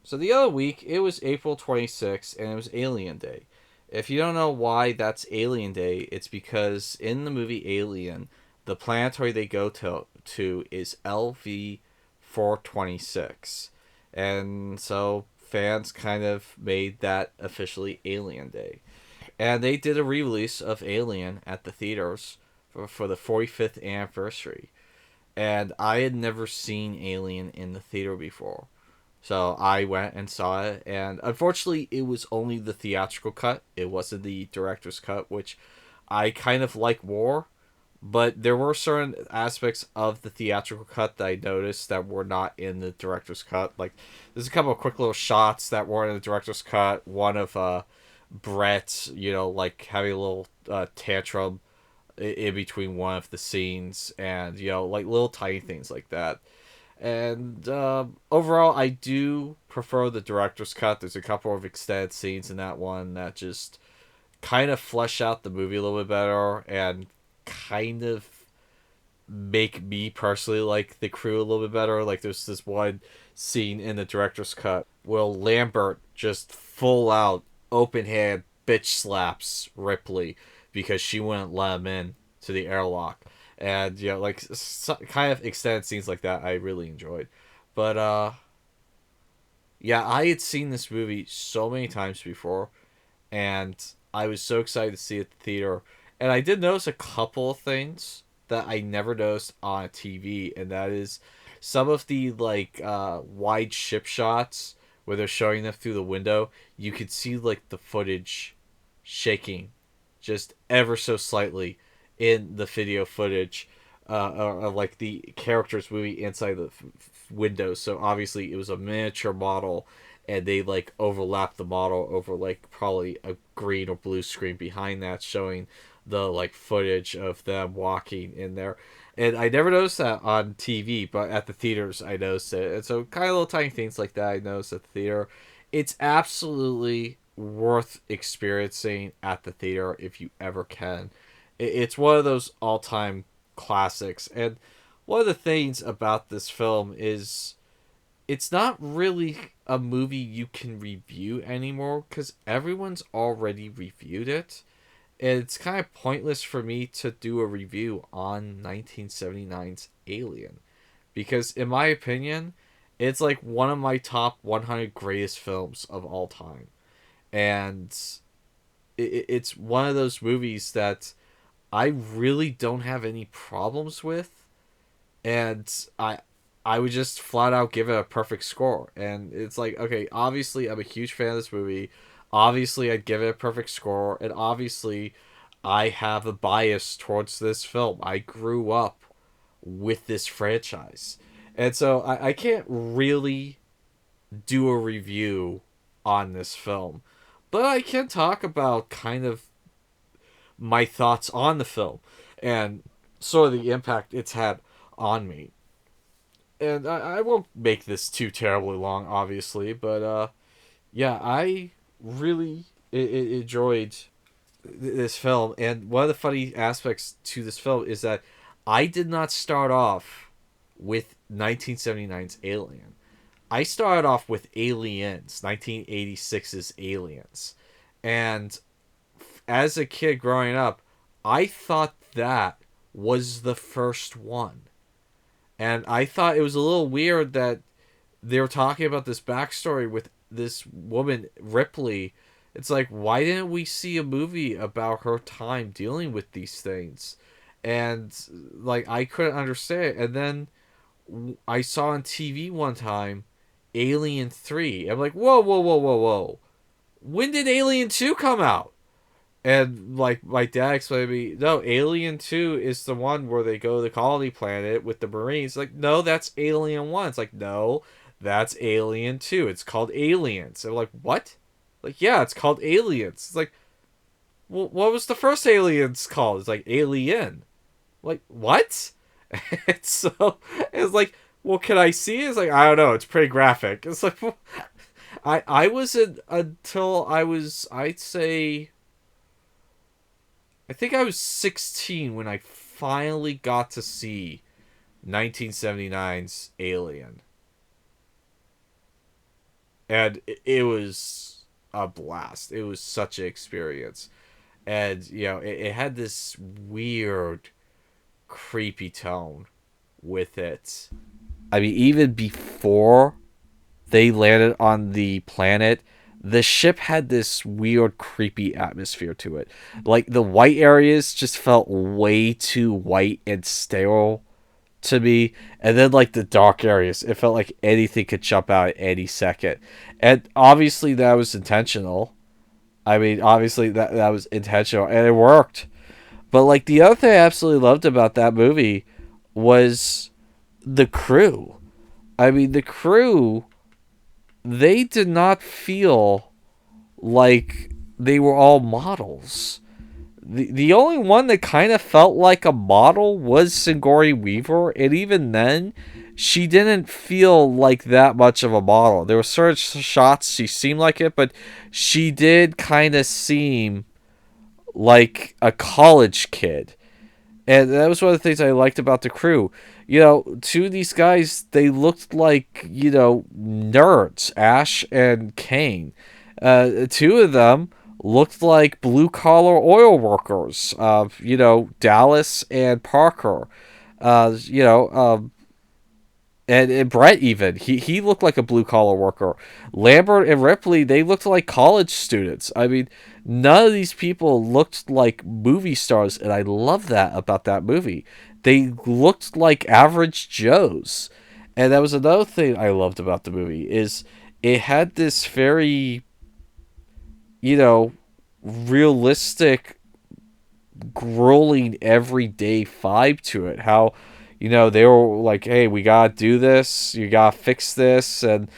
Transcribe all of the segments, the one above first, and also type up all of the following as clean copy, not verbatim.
So the other week, it was April 26th, and it was Alien Day. If you don't know why that's Alien Day, it's because in the movie Alien, the planetary they go to is LV 426. And so fans kind of made that officially Alien Day. And they did a re release of Alien at the theaters for the 45th anniversary. And I had never seen Alien in the theater before. So I went and saw it, and unfortunately, it was only the theatrical cut. It wasn't the director's cut, which I kind of like more. But there were certain aspects of the theatrical cut that I noticed that were not in the director's cut. Like, there's a couple of quick little shots that weren't in the director's cut. One of Brett, like having a little tantrum in between one of the scenes, and like little tiny things like that. And overall, I do prefer the director's cut. There's a couple of extended scenes in that one that just kind of flesh out the movie a little bit better and kind of make me personally like the crew a little bit better. Like there's this one scene in the director's cut where Lambert just full out open hand bitch slaps Ripley because she wouldn't let him in to the airlock. And like kind of extended scenes like that I really enjoyed. But yeah, I had seen this movie so many times before, and I was so excited to see it at the theater. And I did notice a couple of things that I never noticed on TV, and that is some of the like wide ship shots where they're showing them through the window. You could see like the footage shaking just ever so slightly in the video footage of like the characters moving inside the window. So obviously it was a miniature model, and they like overlapped the model over like probably a green or blue screen behind that, showing the like footage of them walking in there. And I never noticed that on TV, but at the theaters I noticed it. And so kind of little tiny things like that I noticed at the theater. It's absolutely worth experiencing at the theater if you ever can. It's one of those all-time classics. And one of the things about this film is it's not really a movie you can review anymore because everyone's already reviewed it. And it's kind of pointless for me to do a review on 1979's Alien because, in my opinion, it's like one of my top 100 greatest films of all time. And it's one of those movies that I really don't have any problems with, and I would just flat out give it a perfect score. And it's like, okay, obviously I'm a huge fan of this movie. Obviously I'd give it a perfect score, and obviously I have a bias towards this film. I grew up with this franchise. And so I can't really do a review on this film. But I can talk about kind of my thoughts on the film and sort of the impact it's had on me. And I won't make this too terribly long, obviously, but yeah, I really enjoyed this film. And one of the funny aspects to this film is that I did not start off with 1979's Alien. I started off with Aliens, 1986's Aliens. And as a kid growing up, I thought that was the first one. And I thought it was a little weird that they were talking about this backstory with this woman, Ripley. It's like, why didn't we see a movie about her time dealing with these things? And, like, I couldn't understand it. And then I saw on TV one time Alien 3. I'm like, whoa, whoa, whoa, whoa, whoa. When did Alien 2 come out? And like my dad explained to me, no, Alien 2 is the one where they go to the colony planet with the Marines. Like, no, that's Alien 1. It's like, no, that's Alien 2. It's called Aliens. And I'm like, what? Like, yeah, it's called Aliens. It's like, well, what was the first Aliens called? It's like Alien. Like, what? And so it's like, well, can I see it? It's like, I don't know. It's pretty graphic. It's like, well, I wasn't until I was, I'd say, I think I was 16 when I finally got to see 1979's Alien. and it was a blast. It was such an experience, and it had this weird, creepy tone with it. I mean, even before they landed on the planet, the ship had this weird, creepy atmosphere to it. Like the white areas just felt way too white and sterile to me, and then like the dark areas, it felt like anything could jump out at any second. And obviously that was intentional. I mean, obviously that was intentional, and it worked. But like the other thing I absolutely loved about that movie was the crew. I mean, the crew, they did not feel like they were all models. The only one that kind of felt like a model was Sigourney Weaver, and even then, she didn't feel like that much of a model. There were certain shots she seemed like it, but she did kind of seem like a college kid. And that was one of the things I liked about the crew. Two of these guys, they looked like, nerds, Ash and Kane. Two of them looked like blue collar oil workers, Dallas and Parker. Uh, you know, um, and Brett even he looked like a blue collar worker. Lambert and Ripley, they looked like college students. I mean, none of these people looked like movie stars, and I love that about that movie. They looked like average Joes, and that was another thing I loved about the movie is it had this very you know realistic, grueling everyday vibe to it. How they were like, hey, we gotta do this, you gotta fix this, and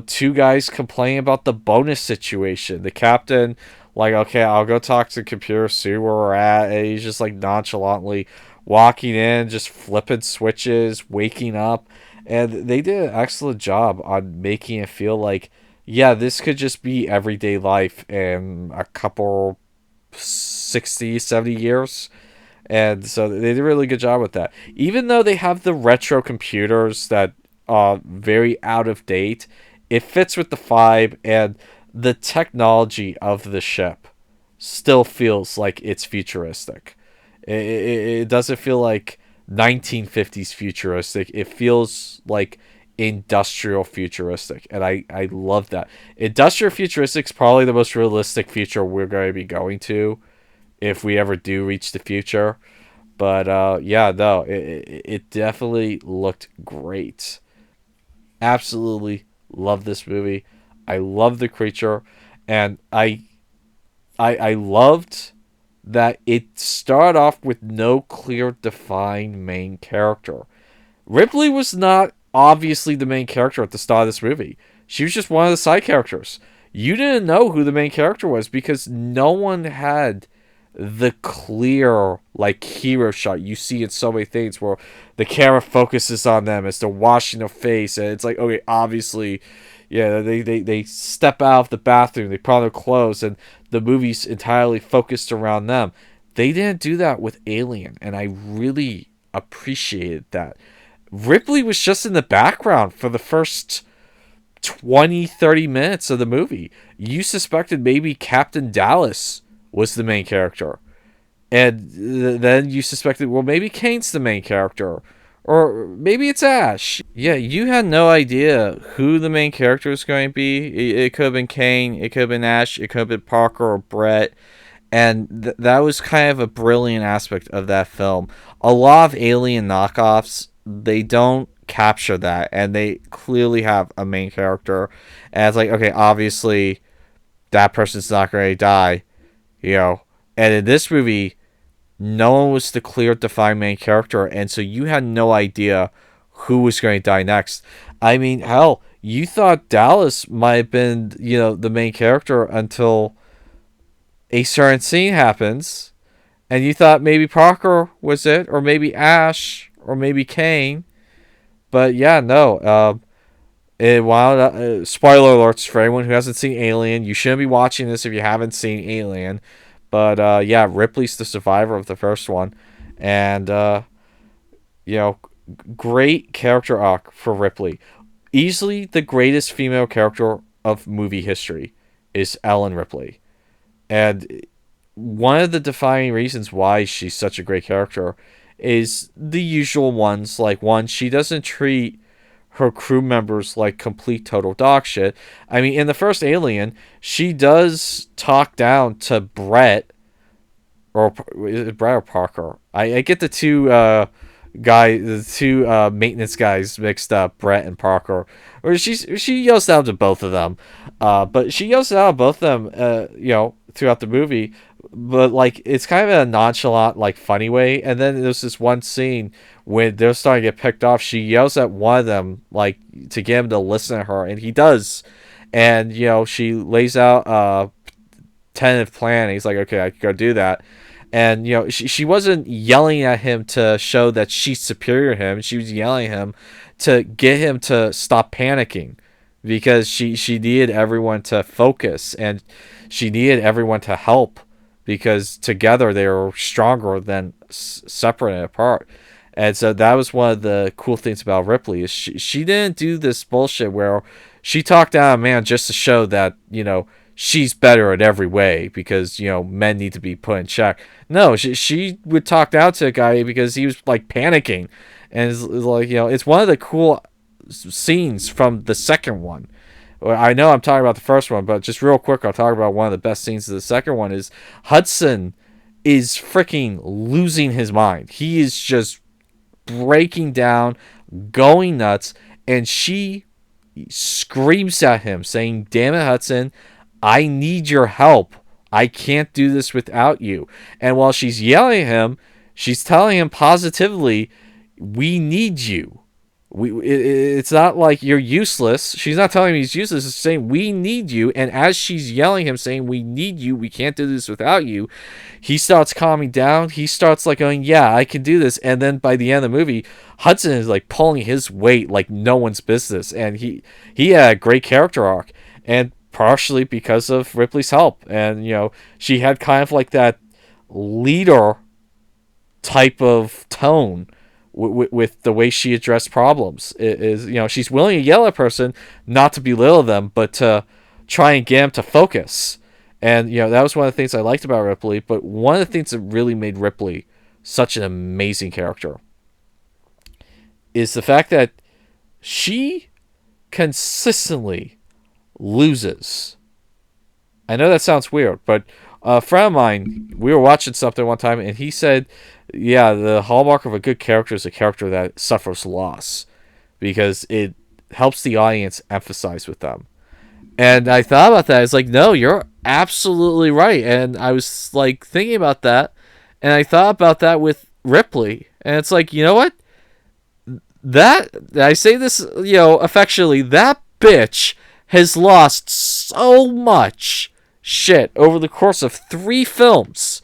two guys complain about the bonus situation. The captain, like, okay, I'll go talk to the computer, see where we're at, and he's just like nonchalantly walking in, just flipping switches, waking up. And they did an excellent job on making it feel like, yeah, this could just be everyday life in a couple 60, 70 years. And so they did a really good job with that. Even though they have the retro computers that are very out of date, it fits with the vibe, and the technology of the ship still feels like it's futuristic. It doesn't feel like 1950s futuristic. It feels like industrial futuristic. And I love that. Industrial futuristic is probably the most realistic future we're going to be going to if we ever do reach the future. But yeah, no, it definitely looked great. Absolutely love this movie. I love the creature, and I loved that it started off with no clear defined main character. Ripley was not obviously the main character at the start of this movie. She was just one of the side characters. You didn't know who the main character was because no one had the clear like hero shot you see in so many things where the camera focuses on them as they're washing their face, and it's like, okay, obviously, yeah, they step out of the bathroom, they put on their clothes, and the movie's entirely focused around them. They didn't do that with Alien, and I really appreciated that. Ripley was just in the background for the first 20-30 minutes of the movie. You suspected maybe Captain Dallas was the main character. And then you suspected, well, maybe Kane's the main character. Or maybe it's Ash. Yeah, you had no idea who the main character was going to be. It could have been Kane, it could have been Ash, it could have been Parker or Brett. And that was kind of a brilliant aspect of that film. A lot of Alien knockoffs, they don't capture that. And they clearly have a main character. And it's like, okay, obviously that person's not going to die. And in this movie, no one was the clear defined main character, and so you had no idea who was going to die next. I mean, hell, you thought Dallas might have been, the main character until a certain scene happens, and you thought maybe Parker was it, or maybe Ash, or maybe Kane. But yeah, no. It wound up, spoiler alerts for anyone who hasn't seen Alien. You shouldn't be watching this if you haven't seen Alien. But yeah, Ripley's the survivor of the first one, and you know, great character arc for Ripley. Easily the greatest female character of movie history is Ellen Ripley. And one of the defining reasons why she's such a great character is the usual ones. Like, one, she doesn't treat her crew members like complete total dog shit. I mean, in the first Alien, she does talk down to Brett, or is it Brett or Parker? I get the two maintenance guys mixed up, Brett and Parker. Or she yells down to both of them, but she yells down to both of them, throughout the movie. But like, it's kind of a nonchalant, like, funny way. And then there's this one scene when they're starting to get picked off. She yells at one of them, like, to get him to listen to her, and he does. And she lays out a tentative plan. And he's like, okay, I can go do that. And she wasn't yelling at him to show that she's superior to him. She was yelling at him to get him to stop panicking, because she needed everyone to focus, and she needed everyone to help, because together they were stronger than separate and apart. And so that was one of the cool things about Ripley, is she didn't do this bullshit where she talked down a man just to show that she's better in every way, because men need to be put in check. No, she would talk down to a guy because he was like panicking, and it's like it's one of the cool scenes from the second one. I know I'm talking about the first one, but just real quick, I'll talk about one of the best scenes of the second one. Is Hudson is freaking losing his mind. He is just breaking down, going nuts, and she screams at him saying, "Damn it, Hudson, I need your help. I can't do this without you." And while she's yelling at him, she's telling him positively, "We need you. It's not like you're useless." She's not telling him he's useless. She's saying, "We need you." And as she's yelling at him, saying, "We need you. We can't do this without you," he starts calming down. He starts like going, "Yeah, I can do this." And then by the end of the movie, Hudson is like pulling his weight like no one's business. And he had a great character arc. And partially because of Ripley's help. And, she had kind of like that leader type of tone with the way she addressed problems. It is, she's willing to yell at a person, not to belittle them, but to try and get them to focus. And, that was one of the things I liked about Ripley. But one of the things that really made Ripley such an amazing character is the fact that she consistently loses. I know that sounds weird, but a friend of mine, we were watching something one time, and he said, yeah, the hallmark of a good character is a character that suffers loss, because it helps the audience emphasize with them. And I thought about that. It's like, no, you're absolutely right. And I was like thinking about that, and I thought about that with Ripley. And it's like, you know what? That, I say this, affectionately, that bitch has lost so much shit over the course of 3 films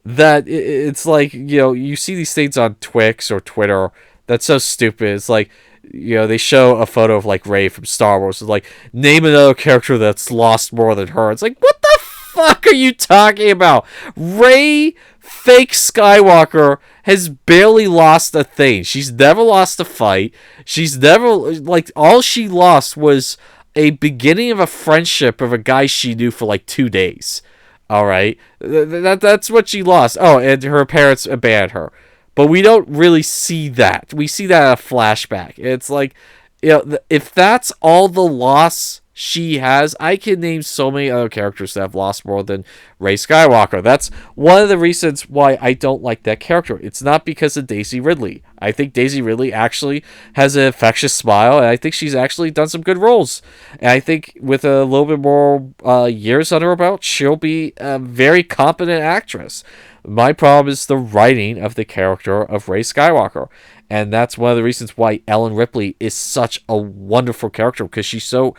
that it's like, you see these things on Twix or Twitter that's so stupid. It's like, they show a photo of like Rey from Star Wars. It's like, name another character that's lost more than her. It's like, what the fuck are you talking about? Rey fake Skywalker has barely lost a thing. She's never lost a fight. She's never, like, all she lost was a beginning of a friendship of a guy she knew for like 2 days. All right, that's what she lost. Oh, and her parents abandoned her, but we don't really see that. We see that in a flashback. It's like, if that's all the loss she has, I can name so many other characters that have lost more than Rey Skywalker. That's one of the reasons why I don't like that character. It's not because of Daisy Ridley. I think Daisy Ridley actually has an infectious smile, and I think she's actually done some good roles. And I think with a little bit more years under her belt, she'll be a very competent actress. My problem is the writing of the character of Rey Skywalker. And that's one of the reasons why Ellen Ripley is such a wonderful character, because she's so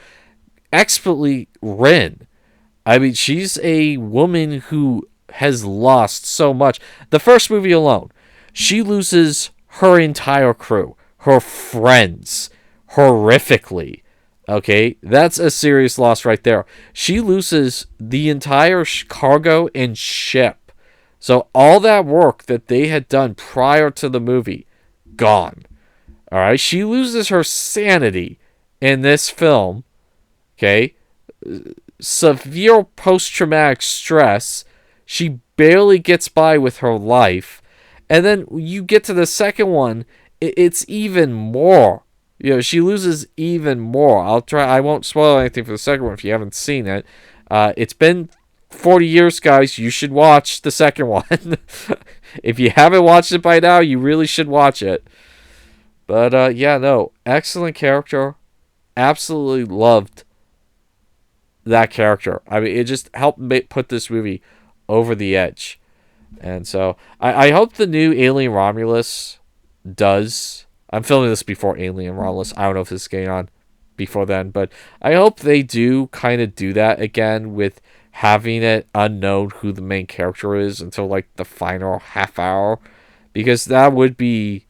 expertly written. I mean, she's a woman who has lost so much. The first movie alone, she loses her entire crew, her friends, horrifically. Okay, that's a serious loss right there. She loses the entire cargo and ship. So all that work that they had done prior to the movie, gone. All right, she loses her sanity in this film. Okay, severe post-traumatic stress. She barely gets by with her life. And then you get to the second one, it's even more. She loses even more. I won't spoil anything for the second one if you haven't seen it. It's been 40 years, guys. You should watch the second one. If you haven't watched it by now, you really should watch it. But yeah, no, excellent character. Absolutely loved that character. I mean, it just helped put this movie over the edge. And so I hope the new Alien Romulus does. I'm filming this before Alien Romulus. I don't know if this is getting on before then, but I hope they do kind of do that again with having it unknown who the main character is until like the final half hour, because that would be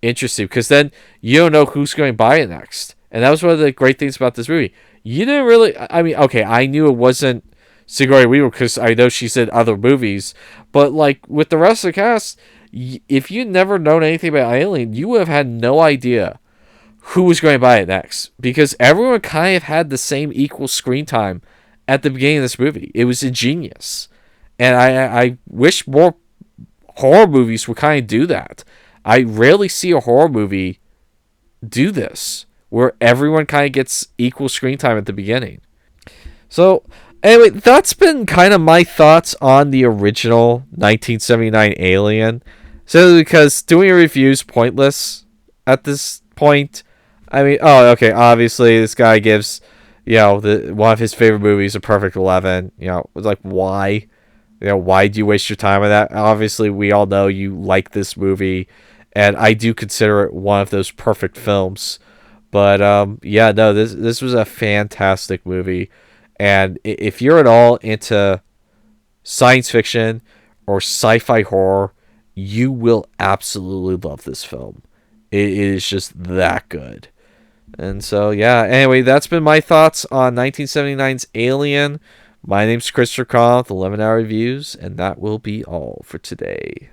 interesting, because then you don't know who's going to buy it next. And that was one of the great things about this movie. You didn't really, I mean, okay, I knew it wasn't Sigourney Weaver because I know she's in other movies, but like with the rest of the cast, if you'd never known anything about Alien, you would have had no idea who was going to buy it next, because everyone kind of had the same equal screen time at the beginning of this movie. It was ingenious. And I wish more horror movies would kind of do that. I rarely see a horror movie do this, where everyone kind of gets equal screen time at the beginning. So, anyway, that's been kind of my thoughts on the original 1979 Alien. So, because doing a review is pointless at this point. I mean, okay, obviously this guy gives, one of his favorite movies a perfect 11. It's like, why? Why do you waste your time on that? Obviously, we all know you like this movie, and I do consider it one of those perfect films. But yeah, no, this was a fantastic movie, and if you're at all into science fiction or sci-fi horror, you will absolutely love this film. It is just that good. And so, yeah, anyway, that's been my thoughts on 1979's Alien. My name's Christopher Kahn with 11 Hour Reviews, and that will be all for today.